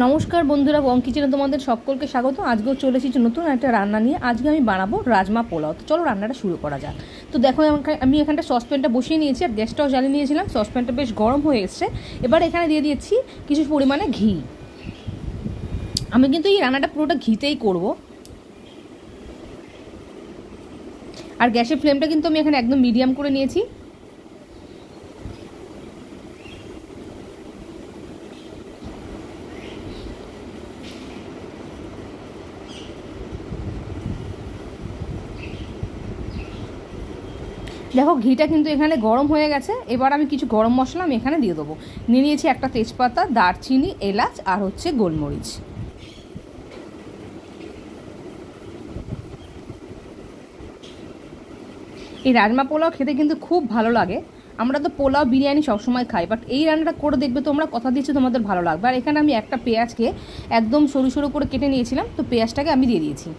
নমস্কার বন্ধুরা, বং কিচেনে তোমাদের সকলকে স্বাগত। আজকেও চলে এসেছি নতুন একটা রান্না নিয়ে। আজকে আমি বানাবো রাজমা পোলাও। তো চলো রান্নাটা শুরু করা যাক। তো দেখো আমি এখানটা সসপ্যানটা বসিয়ে নিয়েছি আর গ্যাসটাও জ্বালিয়ে নিয়েছিলাম। সসপ্যানটা বেশ গরম হয়ে এসছে। এবার এখানে দিয়ে দিয়েছি কিছু পরিমাণে ঘি। আমি কিন্তু এই রান্নাটা পুরোটা ঘিতেই করব। আর গ্যাসের ফ্লেমটা কিন্তু আমি এখানে একদম মিডিয়াম করে নিয়েছি। দেখো ঘিটা কিন্তু এখানে গরম হয়ে গেছে। এবার আমি কিছু গরম মশলা আমি এখানে দিয়ে দেবো। নিয়ে নিয়েছি একটা তেজপাতা, দারচিনি, এলাচ আর হচ্ছে গোলমরিচ। এই রাজমা পোলাও খেতে কিন্তু খুব ভালো লাগে। আমরা তো পোলাও বিরিয়ানি সবসময় খাই, বাট এই রান্নাটা করে দেখবে তোমরা, কথা দিচ্ছি তোমাদের ভালো লাগবে। আর এখানে আমি একটা পেঁয়াজকে একদম সরু সরু করে কেটে নিয়েছিলাম, তো পেঁয়াজটাকে আমি দিয়ে দিয়েছি।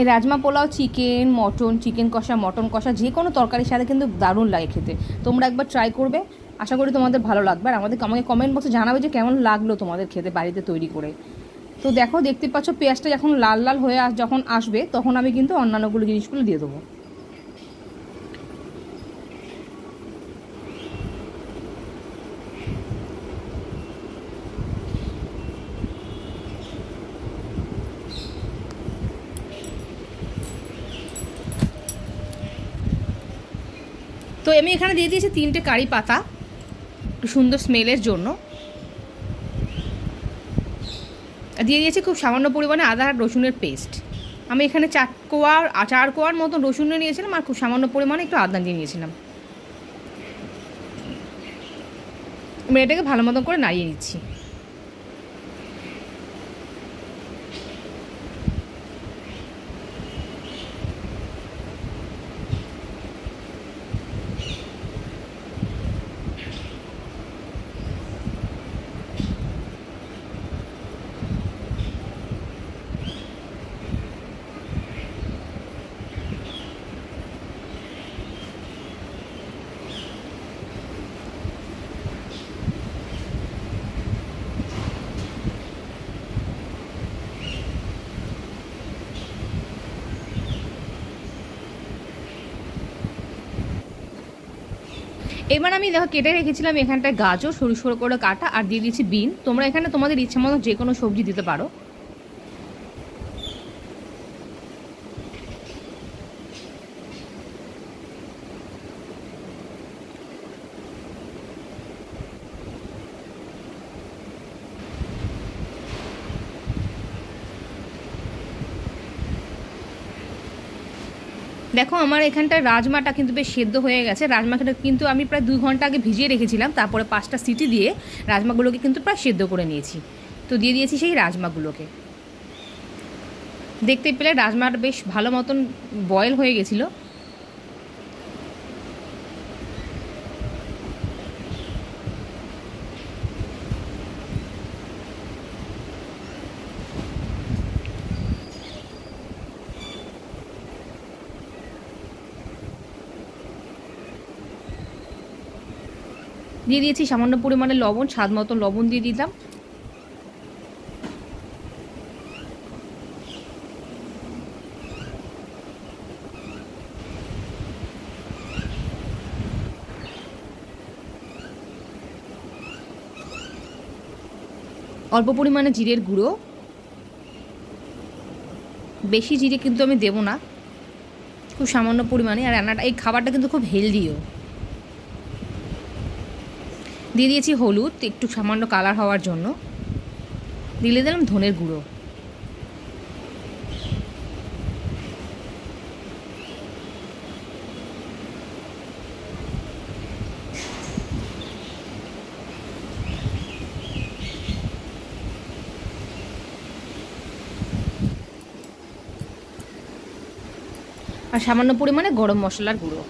এই rajma pulao chicken, mutton, chicken কষা, মটন কষা যে কোনো তরকারির সাথে কিন্তু দারুণ লাগে খেতে। তোমরা একবার ট্রাই করবে, আশা করি তোমাদের ভালো লাগবে। আর আমাকে কমেন্ট বক্সে জানাবে যে কেমন লাগলো তোমাদের খেতে বাড়িতে তৈরি করে। তো দেখো, দেখতে পাচ্ছ পেঁয়াজটা যখন লাল লাল হয়ে যখন আসবে তখন আমি কিন্তু অন্যান্যগুলো জিনিসগুলো দিয়ে দেবো। তো আমি এখানে দিয়ে দিয়েছি 3টে কারি পাতা, একটু সুন্দর স্মেলের জন্য। দিয়ে দিয়েছি খুব সামান্য পরিমাণে আদা আর রসুনের পেস্ট। আমি এখানে 4 কোয়ার মতো রসুন নিয়েছিলাম আর খুব সামান্য পরিমাণে একটু আদা দিয়ে নিয়েছিলাম। আমি এটাকে ভালো মতো করে নাড়িয়ে নিচ্ছি। এবার আমি দেখো কেটে রেখেছিলাম এখানটায় গাজর সরু সরু করে কাটা, আর দিয়ে দিয়েছি বিন। তোমরা এখানে তোমাদের ইচ্ছে মতো যে কোনো সবজি দিতে পারো। দেখো আমার এখানটায় রাজমাটা কিন্তু বেশ সেদ্ধ হয়ে গেছে। রাজমাটা কিন্তু আমি প্রায় 2 ঘন্টা আগে ভিজিয়ে রেখেছিলাম, তারপরে 5টা সিটি দিয়ে রাজমাগুলোকে কিন্তু প্রায় সেদ্ধ করে নিয়েছি। তো দিয়ে দিয়েছি সেই রাজমাগুলোকে। দেখতে পেলে রাজমাটা বেশ ভালো মতন বয়েল হয়ে গেছিলো। দিয়ে দিয়েছি সামান্য পরিমাণে লবণ, স্বাদ মতো লবণ দিয়ে দিলাম। অল্প পরিমাণে জিরের গুঁড়ো, বেশি জিরে কিন্তু আমি দেবো না, খুব সামান্য পরিমাণে। আর রান্নাটা, এই খাবারটা কিন্তু খুব হেলদিও। দিয়ে দিয়েছি হলুদ, একটু সামান্য কালার হওয়ার জন্য। দিলে দিলাম ধনের গুঁড়ো। আর সামান্য পরিমাণে গরম মশলার গুঁড়ো।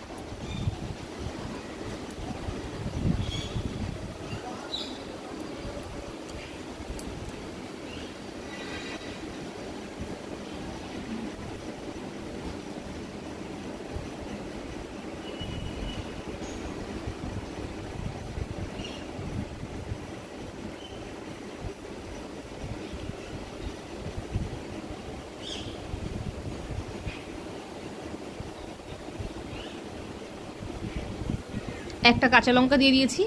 একটা কাঁচা লঙ্কা দিয়ে দিয়েছি,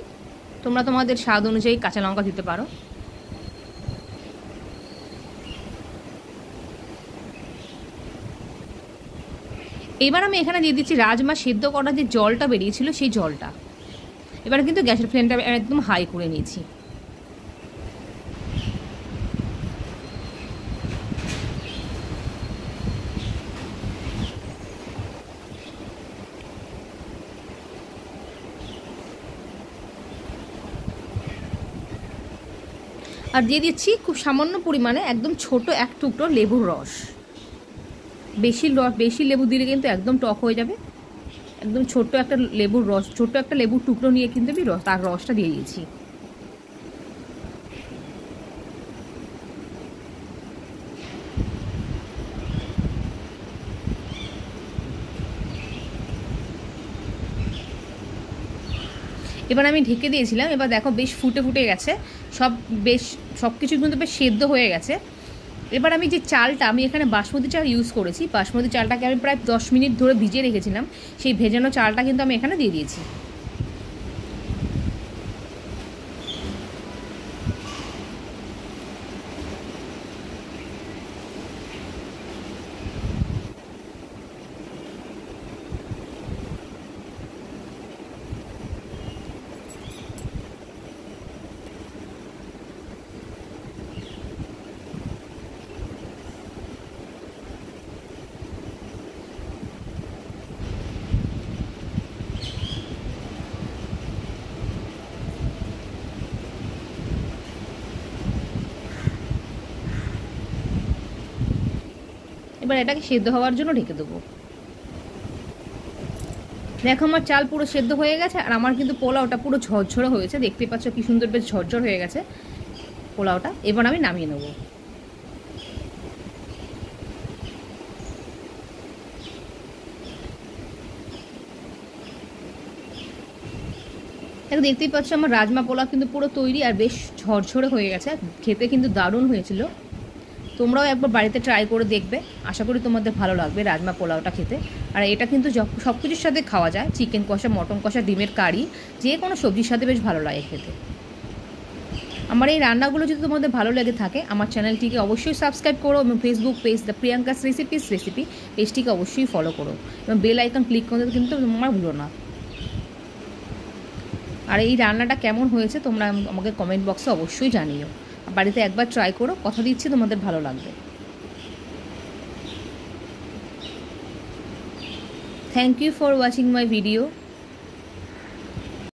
তোমরা তোমাদের স্বাদ অনুযায়ী কাঁচা লঙ্কা দিতে পারো। এবার আমি এখানে দিয়ে দিচ্ছি রাজমা সেদ্ধ করা যে জলটা বেরিয়েছিল সেই জলটা। এবার কিন্তু গ্যাসের ফ্লেমটা একদম হাই করে নিয়েছি। আর দিয়ে দিচ্ছি খুব সামান্য পরিমাণে একদম ছোট এক টুকরো লেবুর রস। বেশি লেবু দিলে কিন্তু একদম টক হয়ে যাবে। একদম ছোট্ট একটা লেবুর রস, ছোট্ট একটা লেবুর টুকরো নিয়ে কিন্তু আমি তার রসটা দিয়ে দিয়েছি। এবার আমি ঢেকে দিয়েছিলাম, এবার দেখো বেশ ফুটে ফুটে গেছে, সব কিছু কিন্তু বেশ সেদ্ধ হয়ে গেছে। এবার আমি যে চালটা, আমি এখানে বাসমতি চাল ইউজ করেছি, বাসমতি চালটাকে আমি প্রায় 10 মিনিট ধরে ভিজিয়ে রেখেছিলাম, সেই ভেজানো চালটা কিন্তু আমি এখানে দিয়ে দিয়েছি। এবার এটাকে সেদ্ধ হওয়ার জন্য ঢেকে দেবো। দেখো আমার চাল পুরো সেদ্ধ হয়ে গেছে, আর আমার কিন্তু পোলাওটা পুরো ঝরঝরে হয়েছে, দেখতে পাচ্ছ কি সুন্দর বেশ ঝরঝর হয়ে গেছে পোলাওটা। এবার আমি নামিয়ে নেব। এখন দেখতেই পাচ্ছ আমার রাজমা পোলাও কিন্তু পুরো তৈরি আর বেশ ঝরঝরে হয়ে গেছে, খেতে কিন্তু দারুণ হয়েছিল। তোমরাও একবার বাড়িতে ট্রাই করে দেখবে, আশা করি তোমাদের ভালো লাগবে রাজমা পোলাওটা খেতে। আর এটা কিন্তু সব কিছুর সাথে খাওয়া যায়, চিকেন কষা, মটন কষা, ডিমের কারি, যে কোনো সবজির সাথে বেশ ভালো লাগে খেতে। আমার এই রান্নাগুলো যদি তোমাদের ভালো লেগে থাকে, আমার চ্যানেলটিকে অবশ্যই সাবস্ক্রাইব করো এবং Facebook page the Priyanka's recipe পেজটিকে অবশ্যই ফলো করো এবং বেল আইকন ক্লিক করতে কিন্তু তোমরা ভুলো না। আর এই রান্নাটা কেমন হয়েছে তোমরা আমাকে কমেন্ট বক্সে অবশ্যই জানিও। বাড়িতে একবার ট্রাই করো, কথা দিচ্ছি তোমাদের ভালো লাগবে। Thank you for watching my video.